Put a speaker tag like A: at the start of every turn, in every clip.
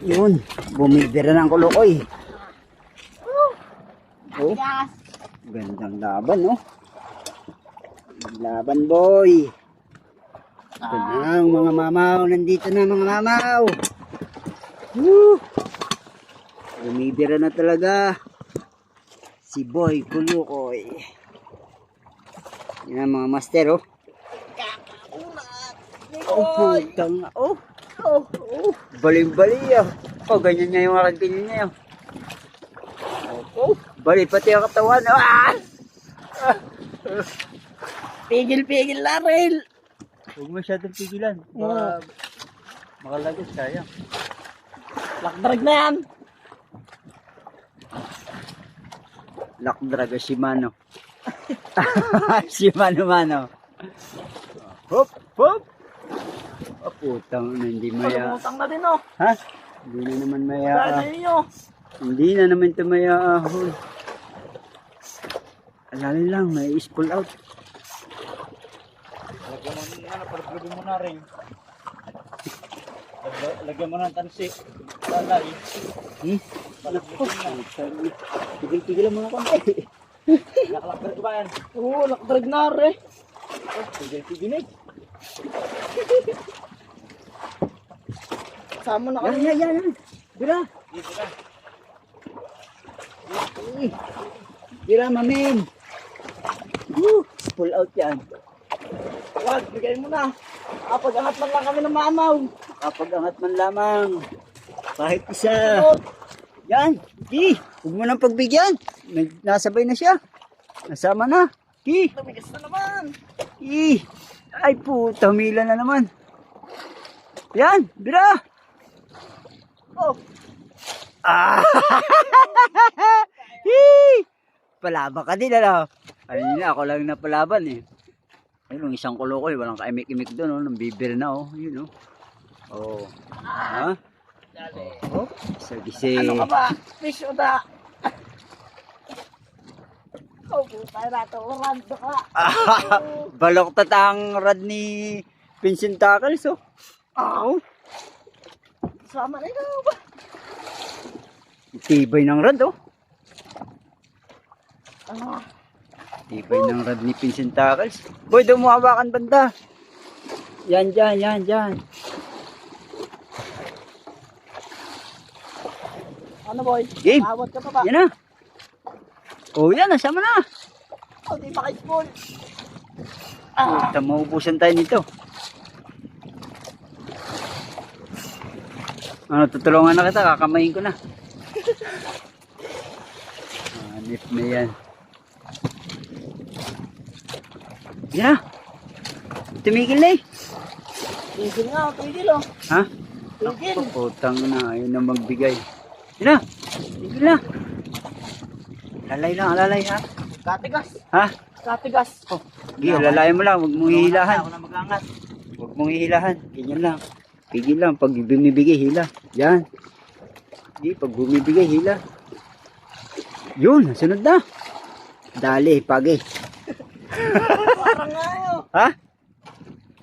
A: Yun, bumibira ng kulukoy. Oh, gandang laban, no? Laban, boy. Ito na ang mga mamaw. Nandito na mga mamaw. Woo! Bumibira na talaga si Boy Kulukoy. Yan ang mga master, oh. Oh, putang. Oh. Bali-bali, ah. Oh, ganyan niya yung aking ganyan niya. Oh, bali pati ang katawan. Ah! Pigil-pigil na rin. Huwag masyadong pigilan. Baka makalagos kaya.
B: Lakdrag na yan.
A: Lakdrag si Mano. Si Mano-Mano. Hop, hop. Oh, putang, hindi maya.
B: Pagumutang na din, oh.
A: Ha? Hindi na naman maya.
B: Gana ninyo.
A: Hindi na naman ito maya. Alala lang, may spool out.
B: Lagyan mo na rin. Lagyan mo ng tansi. Lalay.
A: Tigil-tigil mo na konti.
B: Nakalakdrag ba yan? Oo, lakdrag na rin.
A: Tigil-tigil eh.
B: Sama na kami.
A: Yan. Bira. Bira, mamin. Pull out yan.
B: Wag, bigay mo na. Kapag-angat man lang kami ng mamaw.
A: Kapag-angat man lamang. Kahit isa. Yan. Ki, huwag mo nang pagbigyan. Nasabay na siya. Nasama na. Ki.
B: Tumigas na naman.
A: Ki. Ay puta, humila na naman. Yan, bira.
B: Oh,
A: Ah! Hii! Palaban ka din, ano? Kanina ako lang napalaban eh. Ayun, isang kulukoy, walang kaimik-imik doon, oh. Nambibir na, oh. Yun, oh. Oh. Ha?
B: dali.
A: Oh, isa-gisi.
B: Ano ka ba? Fish o da? Oh, putay na ito. Rando ka.
A: Balok tatang rad ni Vincent Tackles, oh.
B: Oh. Sama na ito ba?
A: Tibay ng rad, oh.
B: Ah.
A: Tibay ng rad ni Vincent Tackles. Boy, daw mo hawakan banda. Yan, dyan.
B: Ano boy?
A: Game.
B: Awat ka pa ba?
A: Yan na. Oh, yan, nasama na.
B: Oh, di pa ka-spoon.
A: Puta, maubusan tayo nito. Ano, tutulungan na kita, kakamayin ko na. Hanip na yan. Yan na. Tumigil na eh.
B: Tigil nga, tigil oh.
A: Ha?
B: Tigil.
A: Putang na, ayaw na magbigay. Yan na. Tigil na. Lalay lang, lalay ha.
B: Katigas.
A: Ha?
B: Katigas.
A: Oh, sige, lalayan mo lang, huwag mong hihilahan.
B: Ako na mag-angat.
A: Huwag mong hihilahan. Ganyan lang. Pigil lang. Pag bumibigay, hila. Yan. Hindi, pag bumibigay, hila. Yun, sunod na. Dali, pagi.
B: Parang nga yun.
A: Ha?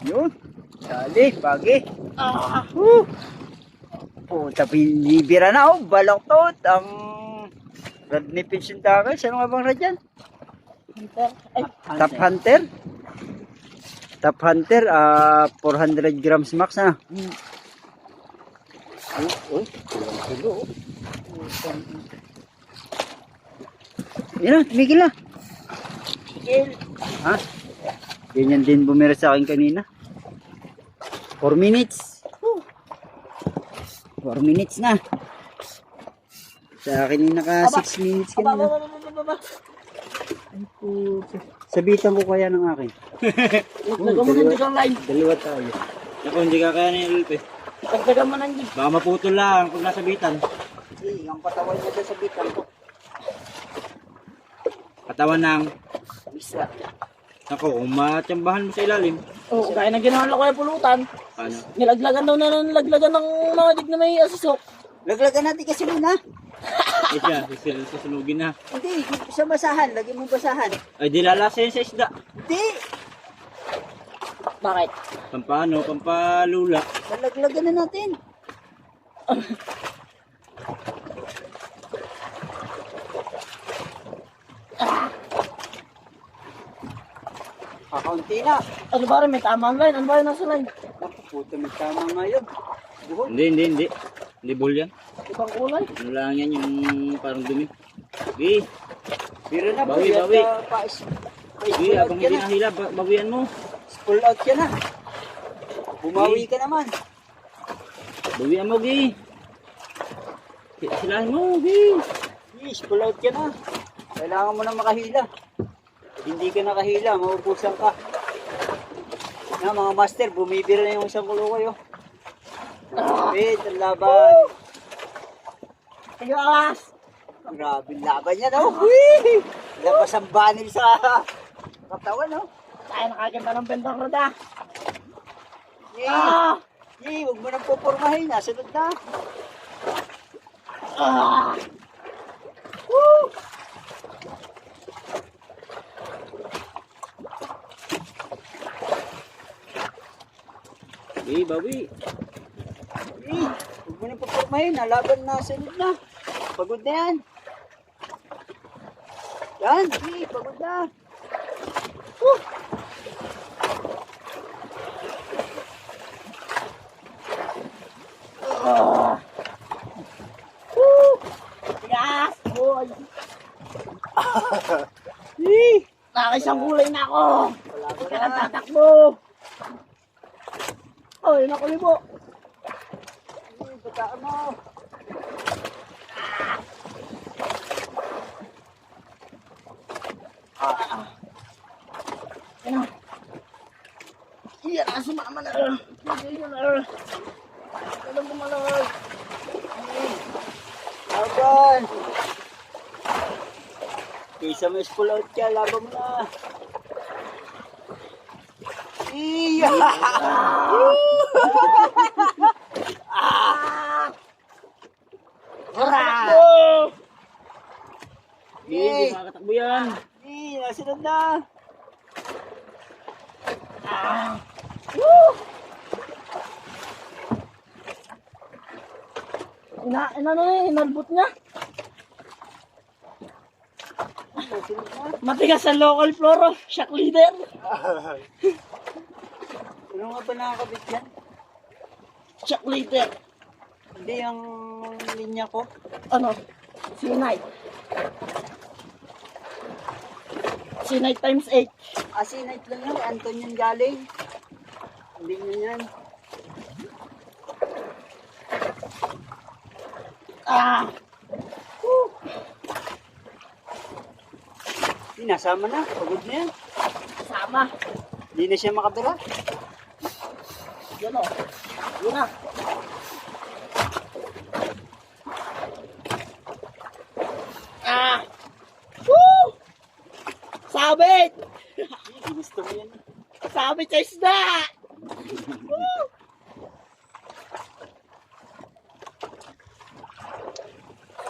A: Yun. Dali, pagi.
B: Ah.
A: Puta, binibira na, oh. Baloktot. Ang rad ni Vincent Tackles. Ano nga bang rad yan?
B: Hunter. Ay,
A: Top Hunter. Top Hunter, 400 grams max na. Yan na, tumigil na.
B: tigil.
A: Ha? Ganyan din bumira sa akin kanina. 4 minutes. 4 minutes na. Sa akin yung naka 6 minutes kanina.
B: Aba.
A: Ay po. Sabitan ko kaya ng akin.
B: Dagdagan mo ng digang line.
A: Dalawa tayo.
C: Ako, hindi ka kaya ni Elpe.
B: Dagdagan mo ng dig.
C: Baka maputol lang kung nasa bitan.
A: Hindi, ang katawan niya sa sabitan ko.
C: Katawan ng...
A: Isa.
C: Ako, kung matsambahan mo sa ilalim.
B: Oh, gaya na ginawa ko yung pulutan.
C: Paano?
B: Nilaglagan daw na nilaglagan ng mga dig na may asisok.
A: Laglagan natin kasi muna.
C: Susunugin na.
A: Hindi, sa basahan. Lagi mo basahan.
C: Ay, di lalasa yun sa isda.
A: Hindi.
B: Bakit?
C: Pampano, pampalula.
A: Lalaglagan na natin. Kakaunti na.
B: Ano ba rin, may tamang line? Ano ba rin nasa line?
A: Naku, puta, may tama nga yun. Buhol.
C: Hindi. Hindi bull yan.
B: Ibang kulay.
C: Ano lang yan yung parang dumi. Gi,
A: Biro na,
C: Bawi,
A: buhi at,
C: bawi.
A: pa-spool
C: gi,
A: out
C: abang
A: ka
C: hindi
A: na.
C: nahila, bawian mo.
A: Spool out ka na. Bumawi ka naman.
C: Bawian mo, Gi. Silahin mo, Gi.
A: Spool out ka na. Kailangan mo na makahila. Hindi ka nakahila, maubusan ka. Na mga master, bumibira na yung isang kulo kayo. Wait, ang laban.
B: Tigas!
A: Grabe ang laban niya, no? Whee! Labas ang banil sa katawan, no?
B: Tayo nakaganda ng bentang roda.
A: Yay!
B: Ah!
A: Yay, huwag mo nang pupurmahin. Nasunod na.
B: Ah!
A: Woo!
C: Gi, bawi.
A: Yay! Huwag mo nang pupurmahin. Nalaban na, sunod na. Pagod na yan. Yan, yay, pagod na. Woo!
B: Ah! Woo! Tigas! Boy!
A: Yay!
B: Nakakisang kulay na ako!
A: Wala
B: Hindi
A: ka
B: ka
A: na.
B: nagtatakbo! Oh, yun ako libo!
A: Yay, bataan mo.
B: Yan na! Iyan na, sumama na! Iyan na! Walang bumalag!
A: Laban! Kaysa may spool out ka, laban mo na. Iya!
B: Hurra!
C: Gi, hindi makakatakbo yan.
A: Iya, nasunod na.
B: Inalbot niya.
A: Nasunod na.
B: Matigas sa local floro. Shock leader.
A: Ano nga ba nakakabit yan?
B: Shock leader.
A: Hindi yung linya ko.
B: Ano? C-Night. C-Night times 8.
A: Night lang yan. Anton yung galing. Hindi nyo yan.
B: Ah!
A: Hindi, nasama na. Pagod na yan.
B: Sama.
A: Hindi na siya makadala.
B: Yan o. Yun na. Ah! Woo! Sabit!
A: Ginusto mo yan.
B: Sabit sa isda! Woo!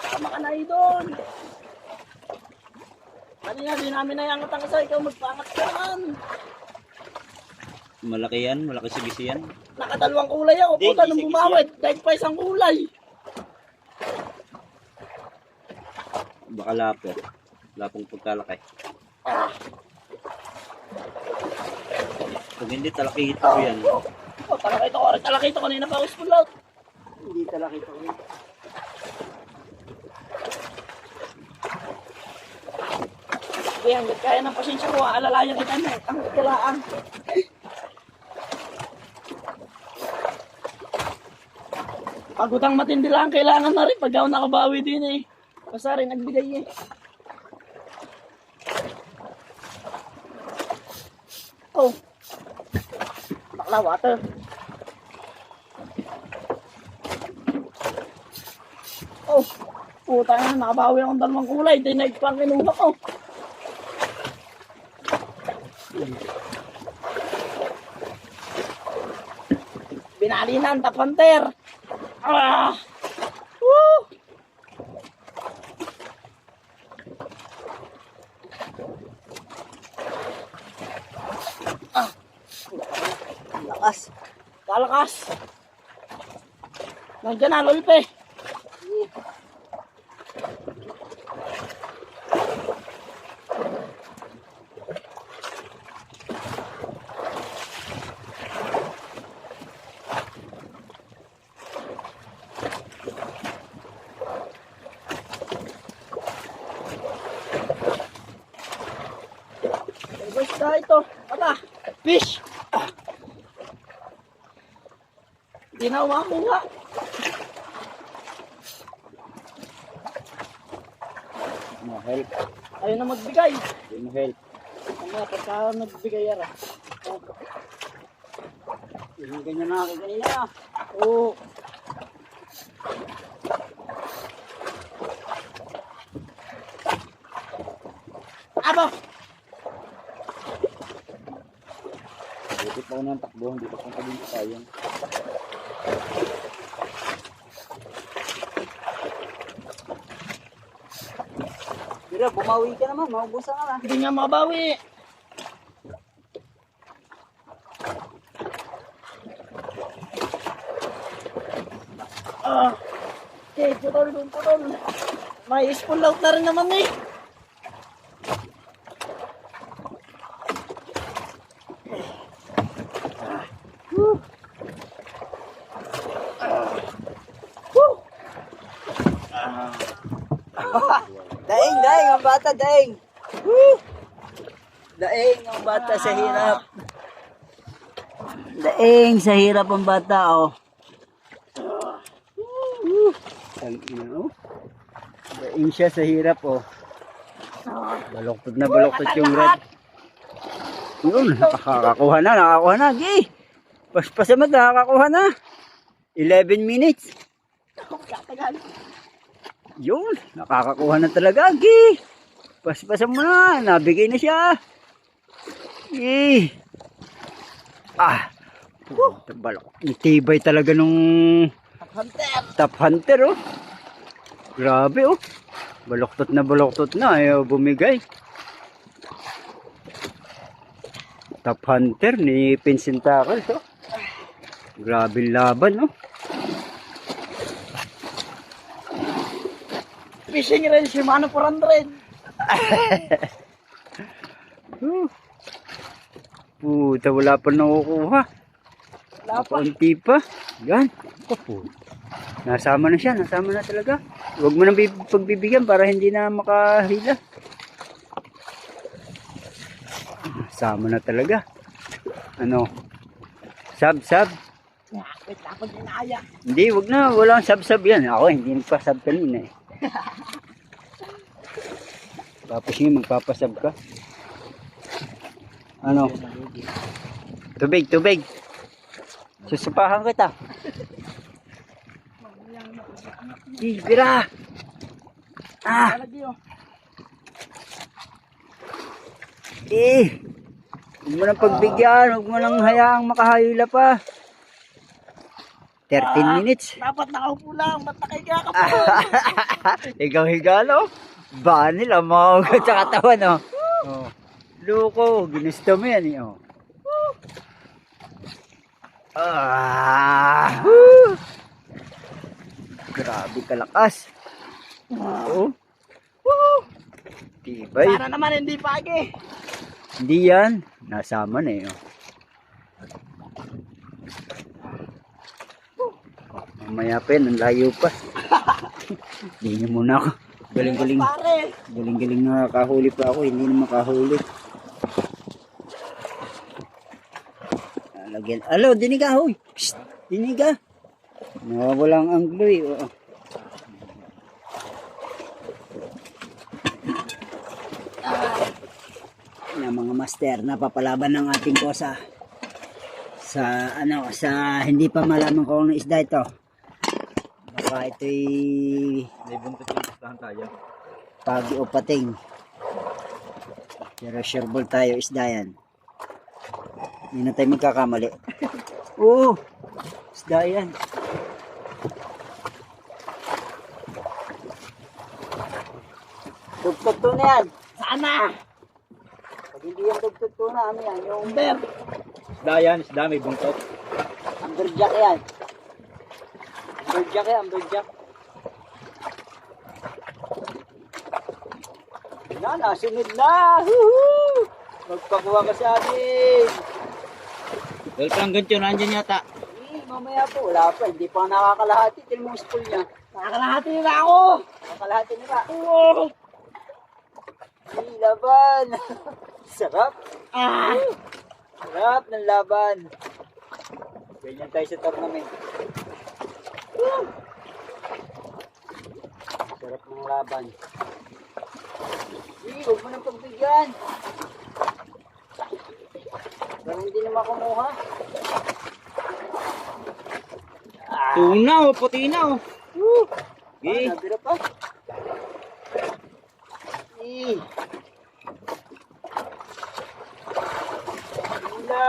B: Tama ka na doon. Kanina di namin nayangat ang isa, ikaw magpangat ka naman.
C: Malaki yan, malaki sigisi yan.
B: Nakadalawang kulay ako,
A: Hindi,
B: puta
A: hindi
B: nung
A: sige
B: bumawit, dahil pa isang kulay.
C: Baka lapo. Lapong pagkalaki.
B: Ah,
C: Pag hindi, talakihit ko yan.
B: oh, talakito ko kanina pa ako school out.
A: Hindi talaga ito.
B: Kaya hanggat kaya ng pasensya ko, alalayan kita na, ang kilaan. Pagutang matindi lang, kailangan na rin pag ako nakabawi din eh. Basta rin nagbigay eh. Oh. Bakla water. Oh. Puta na, nakabawi akong dalawang kulay. Dinaig pa ang kinuha ko. Binalinan, tapanter. Ah! Woo!
A: Ang lakas.
B: Kalakas. Nandiyan na, Lulpe. Basta ito. Aba, fish. Hindi na umakuha.
C: Help.
B: Ayaw na magbigay.
C: Hindi mo help.
B: Ano, pagka nagbigay yara.
A: Yung ganyan na ako kanina.
B: Oo. Aba!
C: Butit ako ng takbo, hindi pa kung kabin tayo.
A: Pero bumawi ka naman, maubusan ka na.
B: Hindi nga mabawi. Okay, putol. May spoon out na rin naman eh.
A: Daing ang bata, daing. Woo! Daing ang bata sa hirap. Daing sa hirap ang bata, oh. Oh. Daing siya sa hirap, oh. Baloktot na baloktot yung rad. Yun, nakakakuha na, Gi. Paspasamat, nakakakuha na. 11 minutes. Yun, nakakakuha na talaga, Gi. Paspasan mo na, nabigay na siya. Gi. Balok. Itibay talaga nung top hunter, oh. Grabe, oh. Baloktot na, ayaw bumigay. Top hunter ni Vincent Tackles, oh. Grabe laban, oh.
B: Fishing rin, Shimano 400.
A: Puta, wala pa nakukuha.
B: Wala pa.
A: Kaunti pa. Yan. Nasama na siya, nasama na talaga. Huwag mo nang pagbibigyan para hindi na makahila. Nasama na talaga. Ano? Sab.
B: Wait lang, pag inaya.
A: Hindi, wag na. Walang sab yan. Ako, hindi nagpasab kanina eh. Tapos yun, magpapasab ka. Ano? Tubig. Susupahan kita. Bira! Huwag mo nang pagbigyan. Huwag mo nang hayaang makahayula pa. 13 minutes.
B: Dapat nakaupo lang, ba't nakahiga ka po?
A: Ikaw higalo. Banil ang mga ugat sa katawan, oh. Oh. Luko, ginusto mo yan, oh. Grabe kalakas. Oh. Tibay.
B: Sana naman hindi pagi.
A: Hindi yan. Nasama na eh, oh. Mamaya pa yan, ang layo pa. Hindi niyo muna ako. Galing-galing. Galing-galing na kahuli pa ako, hindi na makahuli. Lagyan. Alo, dinig ka, hoy. Psst, dinig ka. Nawawalang anglo eh. Oo. Na mga master, napapalaban ng ating kosa. Sa hindi pa malaman kung ano isda ito. Baka ito'y
C: May buntot yung listahan tayo.
A: pagi o pating. Pero sure ball tayo, isda yan. Hindi na tayo magkakamali. Oo, isda yan. Tugtog na yan.
B: Sana.
A: Pag hindi yan tugtog na, ano yan? Yung
B: Ber.
C: Isda yan, isda may buntot.
A: amberjack yan. Birdjack yan, birdjack. Na, nasunod na! Woohoo! Magpakuha ka sa akin!
C: Dahil parang ganito, nandyan yata.
A: Mamaya po, wala pa. Hindi pa nakakalahati. Tignan mo yung spool niya.
B: Nakakalahati na ako.
A: Nakakalahati na ba?
B: Oh.
A: Laban! Sarap!
B: Ah.
A: Sarap ng laban! Ganyan tayo sa tournament. Sarap ng laban. Huwag mo nang pagbigyan. Parang hindi naman kumuha.
C: Tuna oh, puti na oh. Okay.
A: Nabira pa. Ganda.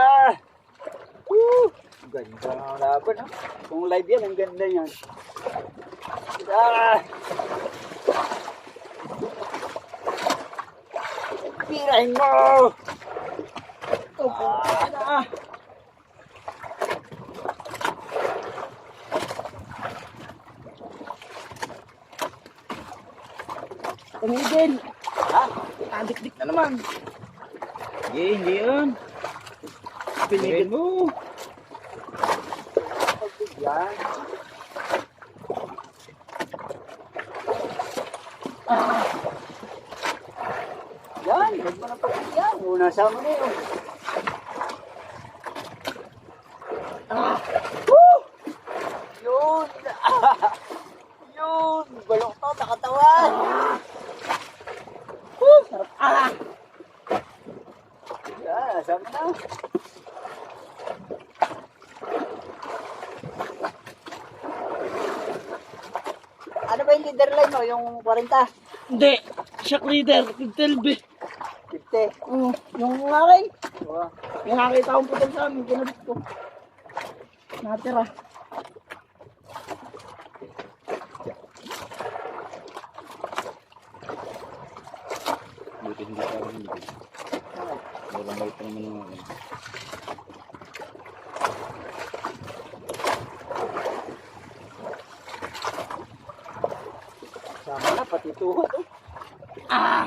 A: Ganda ng laban ha. Kung live yan, ang ganda yan. Pirahin mo!
B: Tumigil.
A: Ha?
B: Kadikdik na naman.
C: Okay, hindi yun.
B: Pinigil mo.
A: Yan. Yan, huwag mo na pagbigyan. Nasama na yun. Yun! Yun! Balok to, nakatawan!
B: Sarap. Ah.
A: Yan, nasama na. Ano ba yung leader line mo? Yung 40?
B: Hindi. Shock leader. 12.
A: 50?
B: Yung akin.
A: Oh.
B: Yung nakita akong putol sa amin. Kinabit ko. Natira.
C: Buti hindi pa rin hindi. Walang balik pa naman yung mga.
A: Sama na, pati tuhod. Oh.
B: Ah.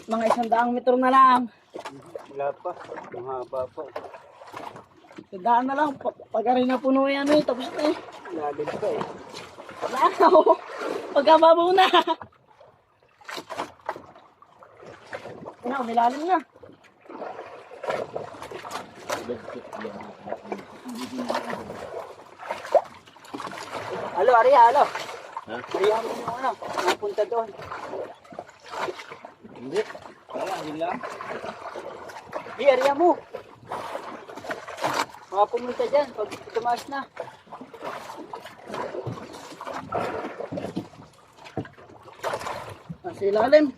B: Mga 100 metro na lang.
A: Wala pa. Mahaba pa.
B: 100 na lang. Pag rin na puno yan eh. Tapos na eh.
A: Lalim pa eh.
B: Wala na ako. Pagkababaw na. Ano, nilalim na.
A: Alo, Arya, alo.
C: Ha?
A: Arya mo yung ano, napunta doon.
C: Hindi. Wala, hindi lang.
A: Di, Arya mo. Mga pumunta dyan, pag tumaas na.
B: Nasa ilalim.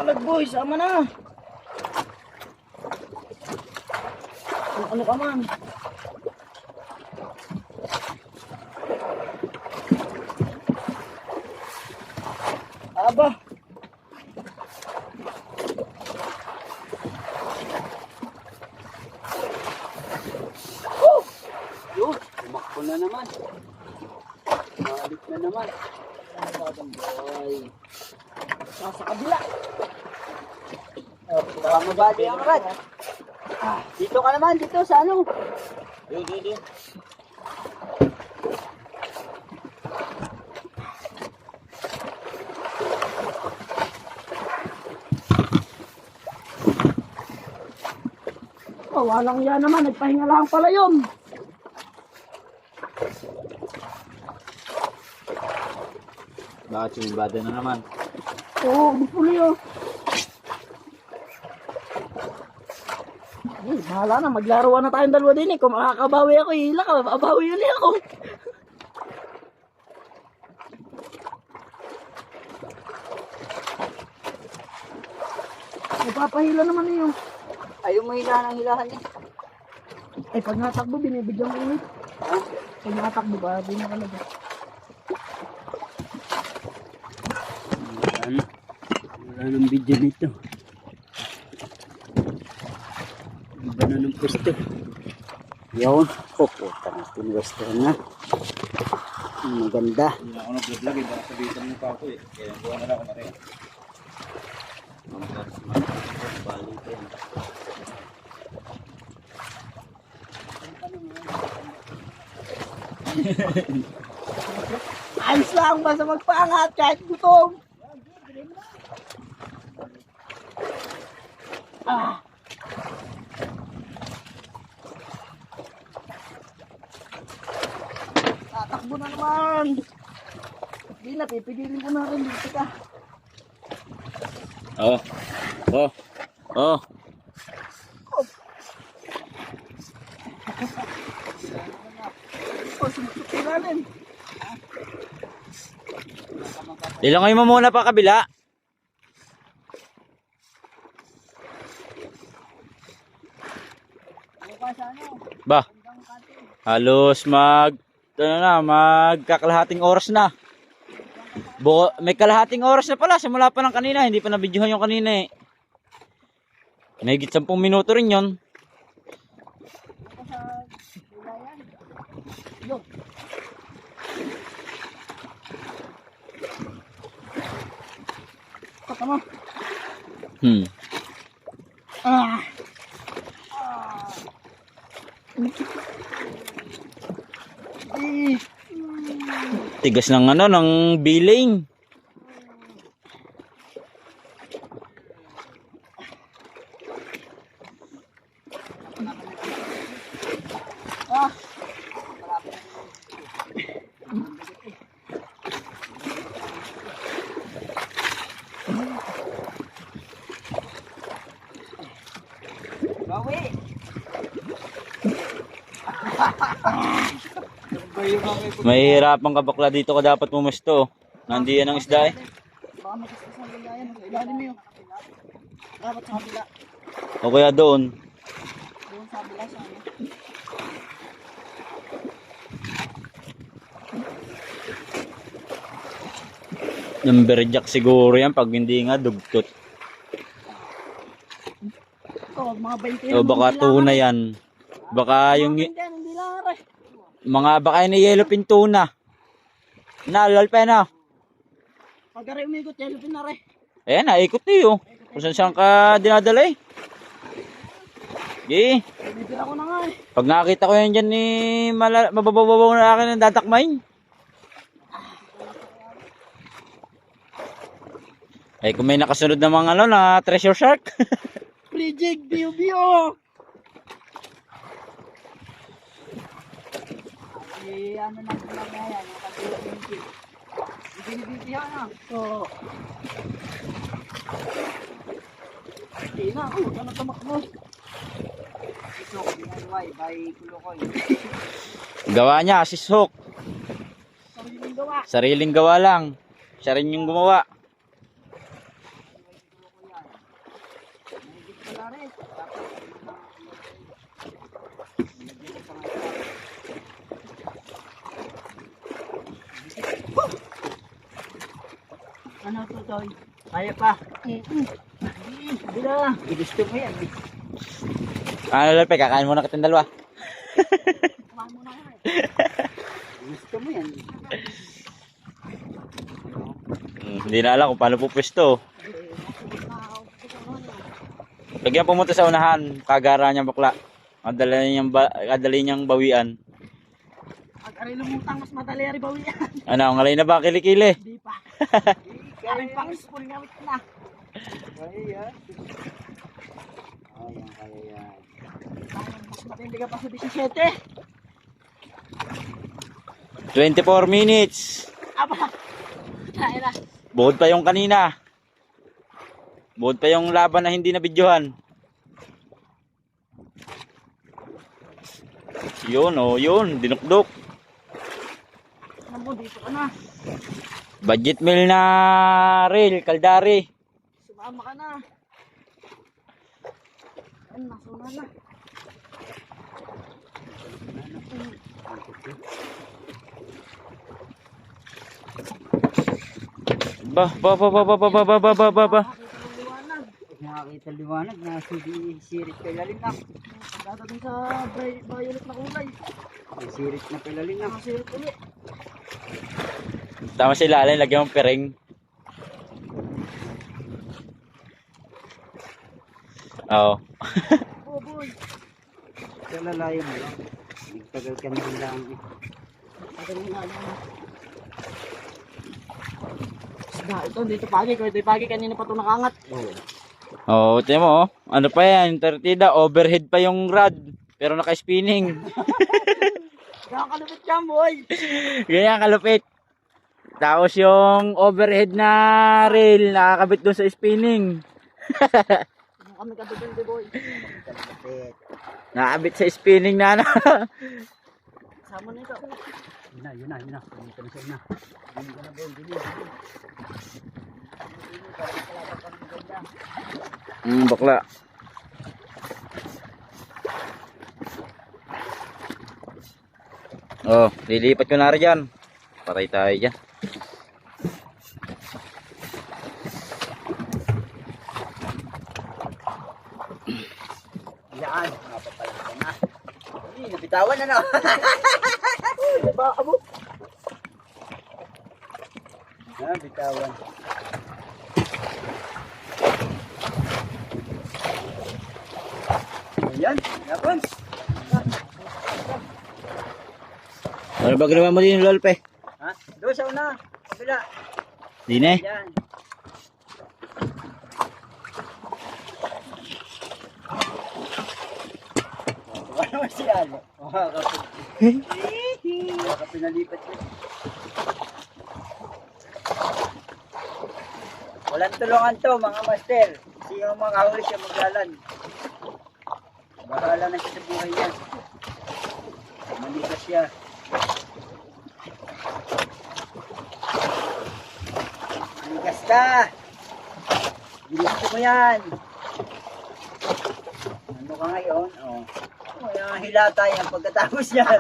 B: Malagboy, sama na. Ano ka man? Aba.
A: Yun, tumakbo na naman. Malik na naman.
B: Boy. Sa kabila.
A: Baka mabali ang rad. Dito ka naman, dito sa ano.
C: Doon.
B: Oh, walang yan naman. Nagpahinga lang pala yun.
C: Bakit sumibada na naman?
B: Oo, bupuli oh. Ay, bahala na. Maglaruan na tayong dalawa din eh. Kung makakabawi ako, hila ka. Mababawi yun eh ako. Nagpapahila naman eh yung.
A: Ayaw mo hilahan ang hilahan niya.
B: Ay, pag natakbo, binibigyan ko ulit.
A: Ha?
B: Pag natakbo ba, di na kalagay.
A: Wala nang video nito. Iba na ng pwesto. Yun. Oh, puta na. Pinwestohan na. Maganda.
C: Hindi na ako nag-vlog eh. Baka sabihin mo pa ako eh. Kaya buwan na lang ako na rin.
B: Ayos lang, basta magpangat kahit gutom. Ah. Tatakbo na naman. Hindi na, pipigilin ko na rin dito ka.
C: Oh. Oh. Oh.
B: O, sumusukin natin.
C: Ilangay mo muna pa kabila. Ba. Halos magkakalahating oras na. May kalahating oras na pala simula pa ng kanina, hindi pa nabidyohan yung kanina eh. May higit 10 minuto rin yon.
B: Tama. Ah.
C: Tigas ng ng billing.
B: Ah. Bawi.
C: Mahihirapan ka bakla dito ka dapat pumusto. Nandiyan ang isda eh.
B: Baka makisas na lagayan. Ilalim mo yun. Dapat sa kabila.
C: O kaya doon.
B: Doon sa kabila sa ano.
C: Number jack siguro yan pag hindi nga dugtot.
B: Ito, mga 20
C: O baka tuna yan. Baka yung
B: Hindi lang rin.
C: mga baka yung yellowfin tuna. Naalal pa na.
B: Pag rin umikot, yellow pin na rin.
C: Ayan, naikot niyo. Kung saan ka dinadala eh. Okay.
B: Bibira ko na nga eh.
C: Pag nakita ko yan dyan ni mabababaw na akin ng datakmain. Ay kung may nakasunod na mga na treasure shark.
B: Pre-jig, bio-bio. Ay, ano na sila na yan, yung kagulong-jig. Binibitihan na. So, hindi na, huwag ka na tamakbo. Ito, DIY by Kulukoy.
C: Gawa niya, assist hook.
B: Sariling gawa.
C: Sariling gawa lang. Siya rin yung gumawa.
B: Mahigit pala rin. Ano to, Toy? Kaya pa. Hindi na. Gusto mo yan.
C: Ano lang, kakain muna kitang dalawa.
B: Kumain mo na yan.
A: Gusto mo yan.
C: Hindi na alam kung paano pupwesto. Lagyan pumunta sa unahan, kagara niyang bakla. Kadali niyang bawian.
B: Pag aray lumutang, mas madali rin bawi yan.
C: Ano, ngalay na ba kilikili?
B: Hindi pa. Aray pang spoon ngawit na.
A: Kaya yan. Ayan, kaya yan.
B: Mas matindi ka pa sa 17.
C: 24 minutes.
B: Aba. Kaya na.
C: Buod pa yung kanina. Buod pa yung laban na hindi nabidyohan. Yun, oh, yun. Dinukdok.
B: Namo, dito ka na.
C: Budget meal na reel, kaldari.
B: Sumama ka na. Ayun, nasuna na.
C: Ba.
A: Nakakita liwanag na sirit kay lalim na.
B: Dadating sa violet na kulay.
A: May sirit na kay lalim na.
B: Sirit ulit.
C: Tama si Lalay, lagyan mong piring. Oo.
B: Oh boy.
A: Sa lalayo mo lang. Nagtagal ka na rin lang.
B: Magaling na lang. Ito, dito pagi. Dito pagi kanina pa ito nakangat.
A: Oo.
C: Oo, tiyan mo, oh. Ano pa yan, Tertida, overhead pa yung rod. Pero naka-spinning.
B: Ganyan kalupit yan, boy.
C: Ganyan kalupit. Tapos yung overhead na rail, nakakabit doon sa spinning.
B: Ganyan kami kadupin, boy.
A: Kalapit.
C: Nakakabit sa spinning na ano.
B: Sama na ito.
A: Yun na. Dito na siya na. Dili ka na boy, dili.
C: Bakla. Oh, lilipat ko na rin dyan. Patay tayo dyan.
A: Yan, napapala ka na. Hindi, nabitawan na na.
B: Baka mo.
A: Nabitawan. Ayan, yapon.
C: Ano ba ginawa mo din, Lolpe?
A: Ha? Doon sa una. Kabila.
C: Di na eh.
A: Yan. Ano naman si Ano? Baka pinalipat ko. Walang tulungan to mga master. Kasi yung mga huli siya maglalan. Bahala na siya sa buhay yan. Manigas siya. Manigas ka! Ginusto mo yan! Ano ka ngayon? Oh. Hilata yan pagkatapos yan.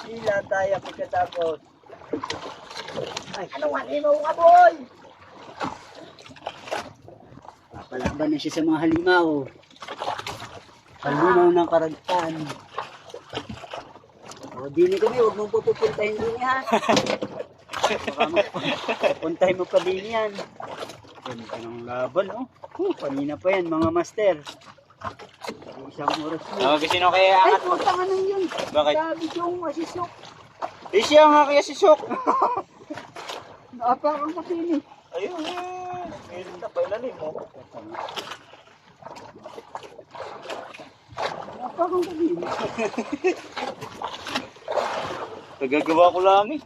A: Hilata yan pagkatapos. Ay,
B: Anong halimaw ka, boy?
A: papalaban na siya sa mga halimaw. Halimaw ng karagtan. O, dini kami, huwag mong pupuntahin din ha. Pupuntahin mo pa din yan. Ganda ng laban, oh. Kanina pa yan, mga master. Isang oras na.
C: Sino kaya
B: Ay,
C: angat mo?
B: putang anong yun.
C: Bakit?
B: Sabi yung masisok.
C: Eh siya nga kaya si Sok.
B: Naapakang kapili.
C: Ayun meron na pailalim mo.
B: Naapakang kapili.
C: Nagagawa ko lang eh.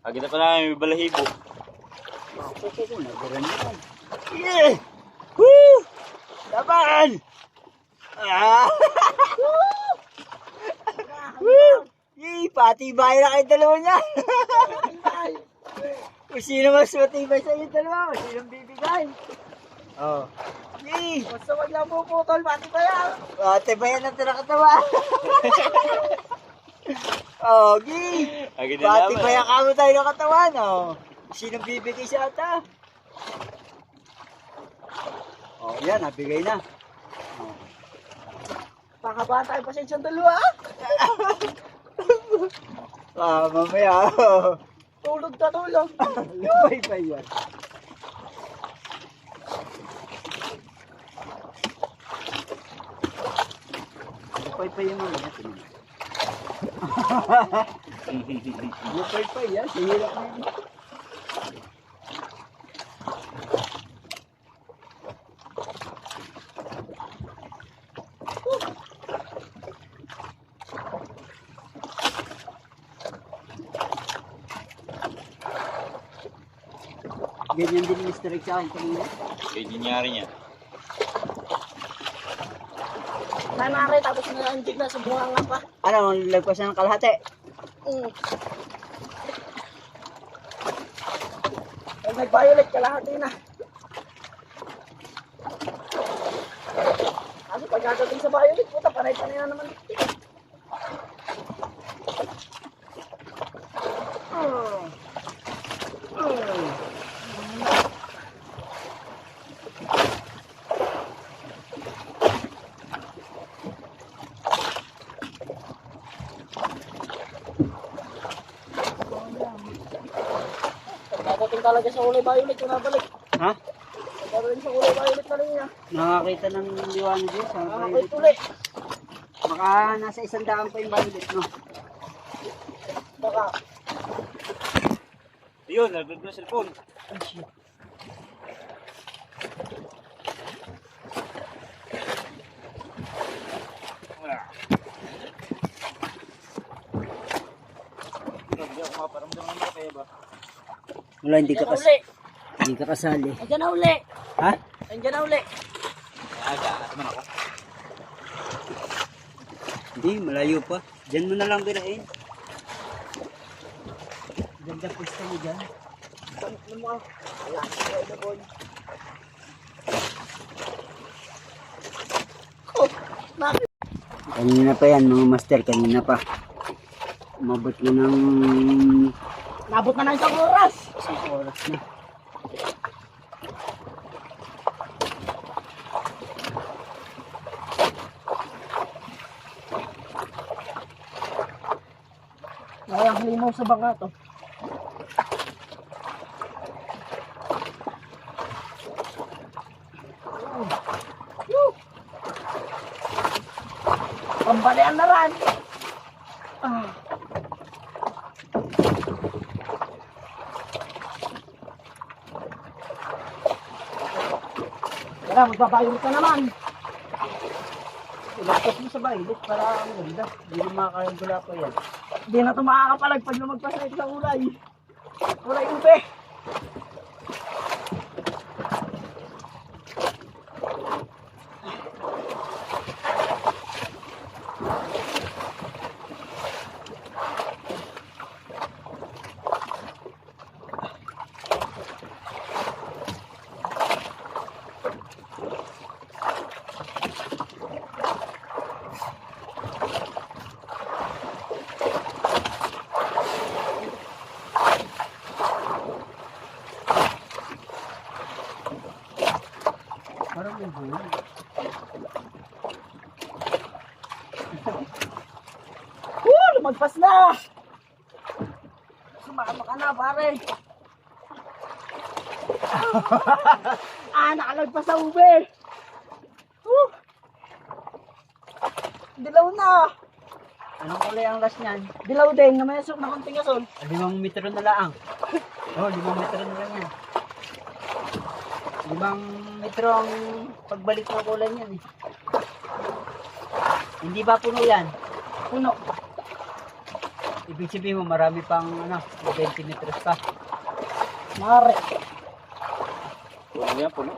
C: Agad na pa namin may balahibo.
A: Ako ko, nagaran yan.
C: Yeah! Woo! Laban! Ah! Woo! Yee! Patibay na kayo dalawa niya! Kung sino mas matibay sa inyo dalawa, kung sino bibigay. Oh. Yee!
B: Basta wag lang puputol, pati pa yan.
A: Patibayan ang tinakatawa. Oh, Gi! Patibayan ka mo tayo ng katawan, oh. Sino bibigay sa ata? Oh, yan, nabigay na. Oh.
B: Pakabaan tayo pasensyang dalawa.
A: Mamaya, oh.
B: Tulog ka, tulog.
A: Lumay pa yan. Lupay pa yung mga natin. Lupay pa yan. Sihirap na yun. Ganyan din Mr. X sa akin kanina.
C: Kaya dinyari niya.
B: Nanakay, tapos nalandig na sa bunganga pa.
A: Ano, lagpas na ng kalahati?
B: Pag nag-violet ka lahat din na. Kasi pag gagating sa violet, puta, panay-panay na naman. talaga sa kulay violet yung nabalik.
A: Ha?
B: Nabalik sa kulay violet na rin niya.
A: Nakakita ng liwanag yun sa
B: Nakakait ulit.
A: Baka nasa 100 pa yung violet, no?
B: Baka.
C: Yun, nalaglag na cellphone.
B: Ay, shit.
C: Hindi ako maparamdam ng mga ba?
A: Wala, hindi ka,
B: Andiyan na uli.
A: hindi ka kasali.
B: Andiyan na uli.
A: Ha?
B: Andiyan na uli.
C: Aga, naman ako.
A: Hindi, malayo pa. Diyan mo na lang birahin. Ganda pwesto mo dyan.
B: Ano mo? Wala. Wala na boy. Oh, bakit?
A: Kanina pa yan, mga master. Kanina pa. Umabot mo ng
B: Nabot na ng isang oras.
A: isang oras na.
B: Walang limaw sa banga to. Pambalian na rin. Ah. Tara, magbabayot ka naman.
A: Ilagpas mo sa violet para ang ganda. Hindi mo makakayang pa yan.
B: Hindi na ito makakapalag pag lumagpas na ito sa ulay. Ulay ube.
A: Parang may buhay.
B: Lumagpas na! Sumama ka na, pare. Nakalagpas sa ube. Dilaw na.
A: Anong kulay ang last niyan?
B: Dilaw din, na may asok na konting asol.
A: 5 metro na lang. Oh, 5 metro na lang yan. 5 metro ang pagbalik ng kulay niyan eh. Hindi ba puno yan?
B: Puno.
A: Ibig sabihin mo marami pang 20 metros pa.
B: Mare.
C: Puno yan, puno.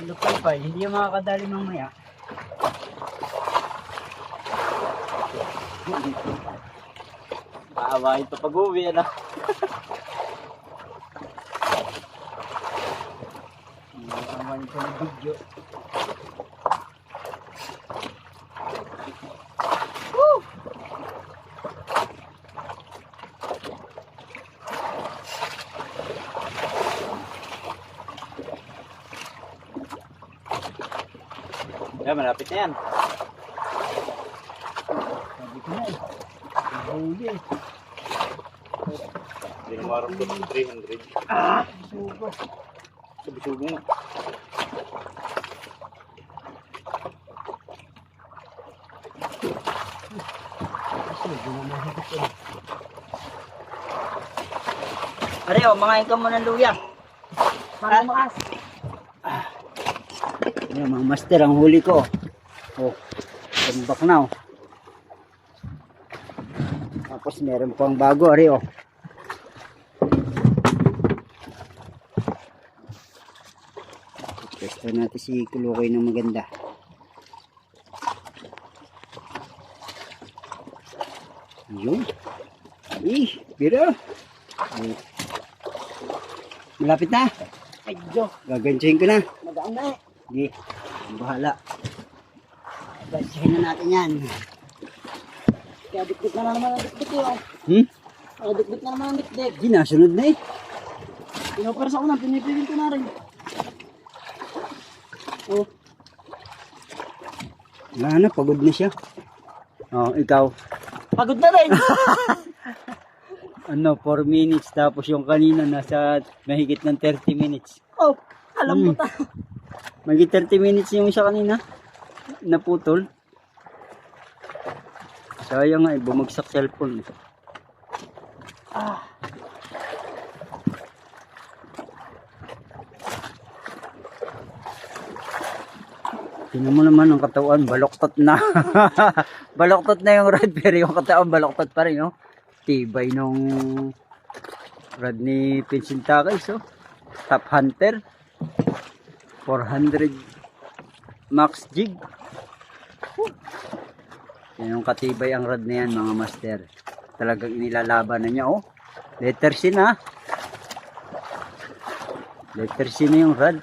A: Lupal pa, hindi yung makakadali mamaya.
C: Paawain pa pag-uwi, ano?
A: Hindi naman ito ng video.
C: Yan, malapit na yan.
A: Sabi ko na eh. Nahuli eh.
C: Hindi na marang ko ng 300.
A: Sugo.
C: Sabi-sugo nga.
A: Sugo na mahigit eh.
B: Pare, mangain ka muna ng luya. Para makas.
A: Ayan, mga master, ang huli ko. Oh, tambak na oh. Tapos meron pang bago, ari oh. Pwesto natin si Kulukoy ng maganda. Yun. Bira. Eh, malapit na.
B: Ay, Diyo.
A: Gagantuhin ko na.
B: Magaan na eh.
A: Sige, bahala. Gantuhin na natin yan.
B: Kaya dikdik na naman ang dikdik yun. Kaya dikdik na naman ang dikdik.
A: Hindi, nasunod na eh.
B: Pinupersa ko na, pinipigil ko na rin. Oh.
A: Wala na, pagod na siya. Oh, ikaw.
B: Pagod na rin.
A: 4 minutes tapos yung kanina nasa mahigit ng 30 minutes.
B: Oh, alam mo ta.
A: Mahigit 30 minutes yung isa kanina. Naputol. Sayang nga bumagsak cellphone.
B: Ah.
A: Tingnan mo naman ang katawan, baloktot na. Baloktot na yung rod, pero yung katawan baloktot pa rin, oh. Tibay nung rod ni Pinsintakis, oh. Top Hunter. 400 max jig. Yan yung katibay ang rod na yan, mga master. Talagang inilalaban na niya, oh. Letter C na. Letter C na yung rod.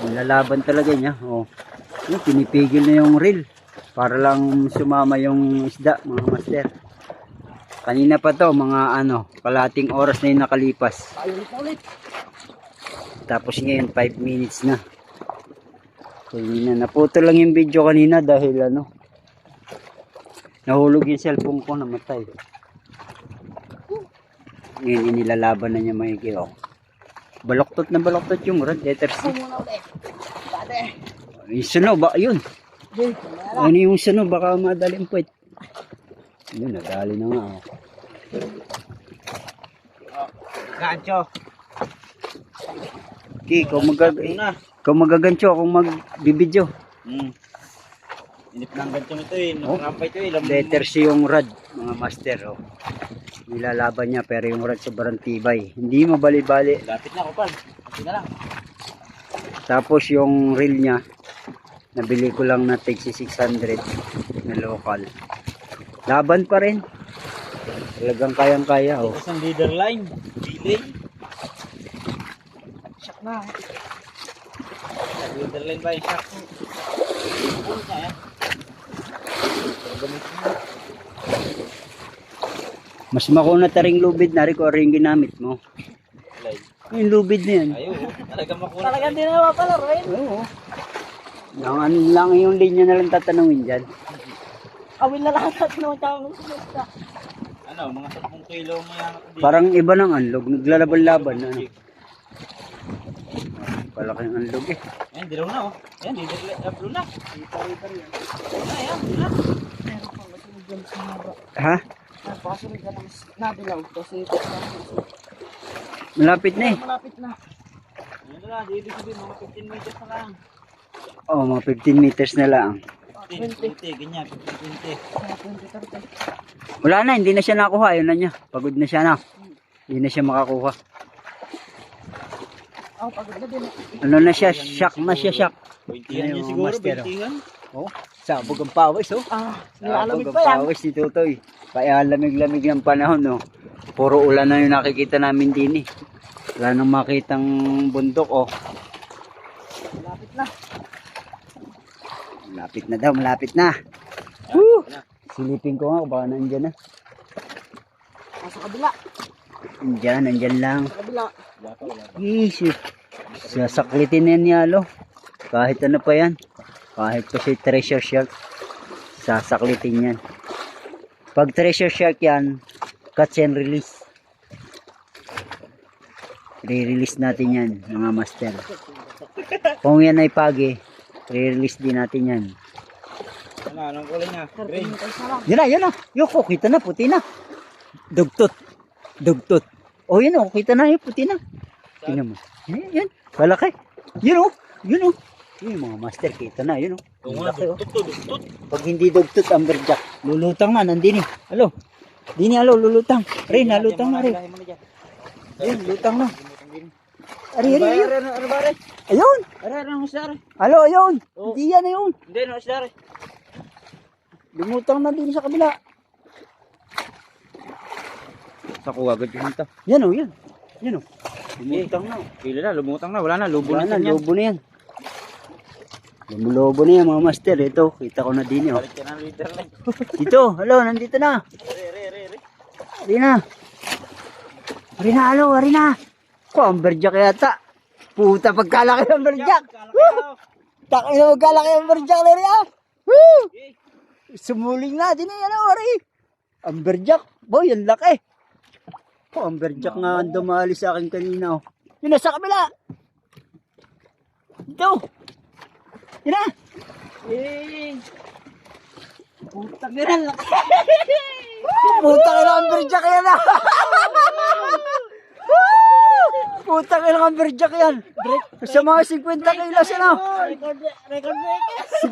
A: Nilalaban talaga niya, oh. Yung pinipigil na yung reel para lang sumama yung isda, mga master. Kanina pa to, mga kalating oras na yung nakalipas.
B: Ulit.
A: Tapos ngayon 5 minutes na. Kanina naputo lang yung video kanina dahil nahulog yung cellphone ko, namatay. Ngayon inilalaban na niya maigi, oh. Baloktot na baloktot yung rod, letter C.
B: Muna ulit. Dade.
A: Yung suno ba? Yun.
B: Jay,
A: Ano yung suno? Baka madaling puwet. Yun, nadali na nga. Oh.
C: Gancho.
A: Okay, kung magagancho, kung magbibidyo.
C: Inip ng gancho ito eh. Nakarampay ito eh.
A: Letter C yung rod, mga master. Oh. Nilalaban niya pero yung rod sobrang tibay. Hindi mabali-bali.
C: Lapit na, Kupal. Kasi na lang.
A: Tapos yung reel niya, nabili ko lang na Tixi 600 na local. Laban pa rin. Talagang kayang-kaya. Oh.
C: Ito sa leader line. Delay.
B: shock na.
C: Sa leader line ba yung shock mo? Ano ka yan?
A: Mas makunat na ring lubid na rin kung rin ginamit mo. Yung lubid na yan.
C: Ayaw. Talaga makunat.
B: Talagang di na mapalaro eh.
A: Oo. Lang yung linya na lang tatanungin dyan.
B: Awil na lahat at no tawag ng susta.
C: Ano, mga 10 kilo mo yan.
A: Parang iba ng anlog. Naglalaban-laban. Palaking anlog eh.
C: Ayan, dilaw na oh. Ayan, leader line. Blue na. Ayan, blue na.
B: Meron pang masunod dyan sa haba.
A: Ha?
B: Nagpasunod ka ng nabilaw. Kasi ito
A: Malapit na eh.
B: malapit na.
C: Ayan na lang, ibig sabihin mga 15 meters na lang.
A: Oh, mga 15 meters na lang.
C: 20, ganyan, 20.
B: 20-30.
A: Wala na, hindi na siya nakuha. Ayun na niya. Pagod na siya na. Hindi na siya makakuha.
B: Pagod na din.
A: Ano na siya? Shock na siya, shock.
C: 20 yan yun siguro, 20 yan.
A: Oh, sabog ang pawis, oh.
B: Nilalamig
A: Sabog
B: pa
A: ang
B: yan.
A: pawis ni Tutoy. Kaya lamig-lamig ng panahon, no. Puro ulan na yung nakikita namin din, eh. Wala nang makitang bundok, oh.
B: Malapit na.
A: Malapit na daw, malapit na. Woo! Silipin ko nga, baka nandyan na.
B: Sa kabila.
A: Nandyan lang.
B: Sa kabila.
A: Isip. Sasaklitin na yan ni Alo. Kahit ano pa yan. Kahit pa si treasure shark. Sasaklitin yan. Pag treasure shark yan, catch and release. Re-release natin yan, mga master. Kung yan ay pagi, re-release din natin yan.
C: Ano, anong kulay niya? Green.
A: Yan na. Yoko, kita na, puti na. Dugtot. Oh, yun o, kita na, puti na. Tingnan mo. Yan. Malaki. Yun o. Yun mga master, kita na, yun o.
C: Kung nga, dugtot.
A: Pag hindi dugtot, amberjack. Lulutang na, nandini. Alo. Dini, alo, lulutang. Rin, lutang na rin. Ayun, lutang na. Ari.
C: Ano ba rin?
A: Ayun.
C: Ano isda rin?
A: Alo, ayun.
C: Oh.
A: Hindi yan, ayun.
C: Hindi, ano isda rin?
A: Lumutang na din sa kabila.
C: Nakuha agad yun ito.
A: Yan o, yan. Yan o. Lumutang na.
C: Pila na, lumutang na. Wala na, lubo
A: Wala
C: na
A: na,
C: yan.
A: lobo na yan. Lobo na yan, mga master. Ito, kita ko na din o.
C: Balik ka na leader line.
A: Dito, alo, nandito na.
C: Re.
A: Ari na. Ko, amberjack yata. Puta, pagkalaki ng amberjack. Takin na magkalaki ang amberjack na rin ah. Woo! Sumuling na din yan ah, Ori. Amberjack. Boy, ang laki. Oh, amberjack nga ang dumali sa akin kanina oh. Yun na sa kabila. Ito. Yun na.
B: Putang ina.
A: Putang ina amberjack yan ah. Putang ina amberjack yan. Sa mga 50 kilos yan ah.
B: Record breaker.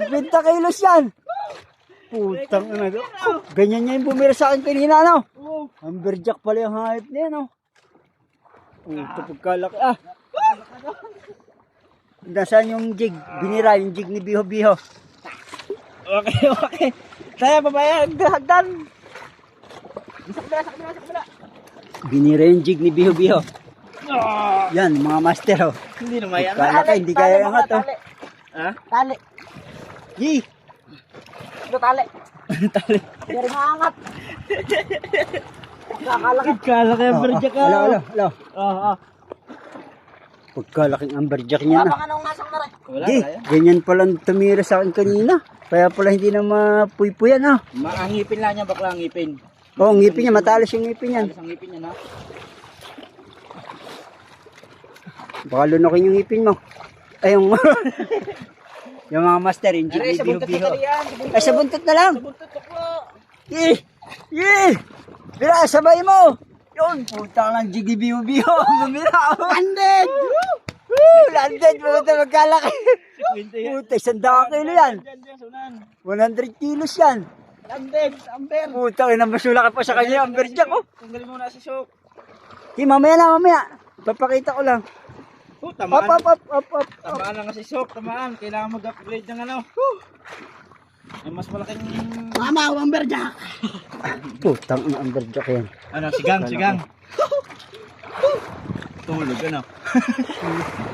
A: 50 kilos yan. Putang ina. Ganyan niya yung bumira sa akin kanina no. Amberjack pala yung hype niya no. Puta pagkalaki ah. Nasaan yung jig? Binira yung jig ni Biho Biho.
B: Okay. Tayo, babae, hagdan. Sa kabila.
A: Binira yung jig ni Biho Biho. Yan, mga master oh.
B: Hindi naman yan.
A: Kalaki, hindi kaya angat oh.
B: Ha?
C: Tali.
A: Yee!
C: Ito tali.
B: Tali.
C: Pero maangat. Kakalaki.
B: Kalaki ang berjak ka.
A: Alo. Pagkalaking amberjack niya na.
C: Baka nung nasang na rin.
B: Wala,
A: Di,
B: kaya.
A: ganyan palang tumira sa akin kanina. Kaya pala hindi na mapuypuyan ah.
B: Ang ngipin lang niya, bakla ang ngipin.
A: Oh, ang ngipin niya, matalas yung ngipin niyan.
B: Alis ang ngipin niya na.
A: Baka lunokin yung ngipin mo. Ay, yung... yung mga master, yung jig ni Biho Biho. Ay, sa buntot na lang.
B: Buntot ko.
A: Yee! Bira, sabay mo! Yun, putang ng jig ni Biho Biho. Bumira ako. Landed! Landed, puta magkalaki. Puta, 100 kilo yan. 100 kilos yan.
B: Landed, amber.
A: Puta, inabasulaki pa sa kanya yung amberjack oh.
B: Tanggalin mo na si Sok.
A: Mamaya. Papakita ko lang.
B: Tamaan.
A: Up.
B: Tamaan lang si Sok, tamaan. Kailangan mag-upgrade ng ano. Ay, mas malaking... Mama, amber jack.
A: Putang ang amberjack yan.
B: Ano, sigang. Tulog, ano?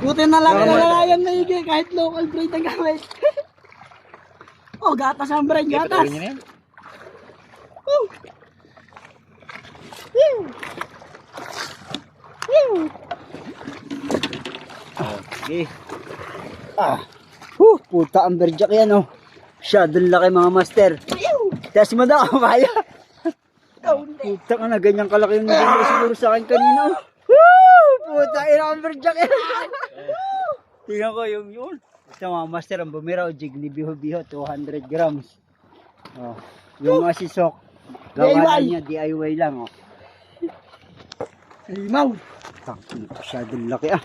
B: Buti na lang yan na higit, kahit local breed ang gamit. Oh, gatas ang breed, gatas.
A: Okay. Puta amberjack yan oh. Masyadong laki mga master. Test mo daw, kaya. Puta ka na, ganyan kalaki yung naging siguro sa akin kanina oh. Puta, ina amberjack yan. Tingnan ko yung yun. Ito mga master, ang bumira o jig ni Biho Biho, 200 grams. Oh. Yung mga sisok, gawa niya, DIY lang oh.
B: Limaw.
A: Masyadong laki ah.